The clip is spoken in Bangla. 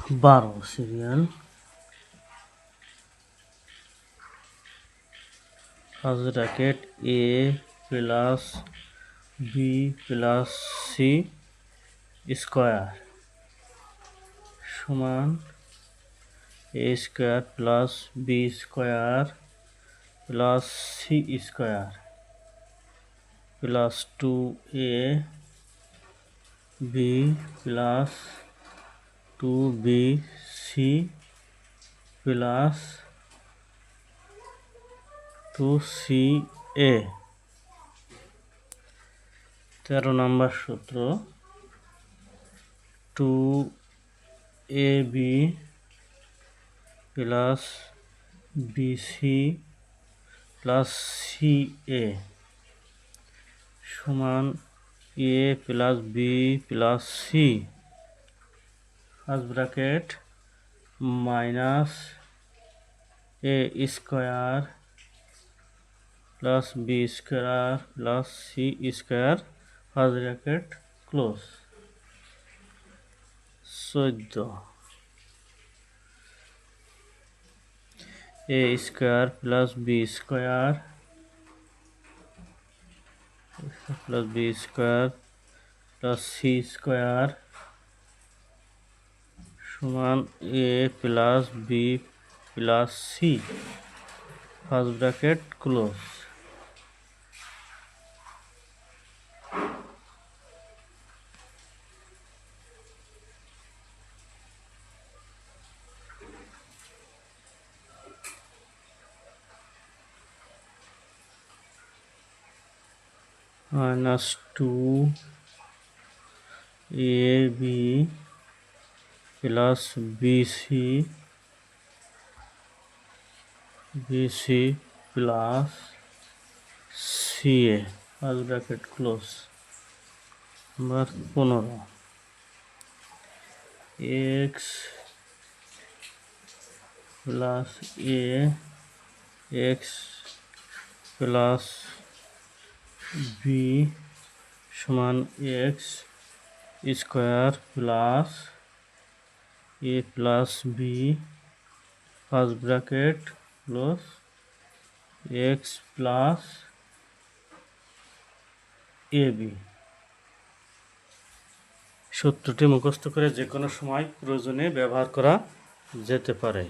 12 serial first bracket a plus b plus c square সমান a square plus b square plus c square plus 2ab plus 2bc plus 2ca 13 নম্বর সূত্র 2ab plus bc plus ca সমান a plus b plus c first bracket minus a square plus b square plus c square first bracket close 14 a square plus b square plus b square plus c square সমান a plus b plus c first bracket close minus 2ab plus bc plus ca first bracket close number 15 x plus a x plus b সমান x square plus a plus b first bracket close x plus ab সূত্রটি মুখস্থ করে যে কোনো সময় প্রয়োজনে ব্যবহার করা যেতে পারে।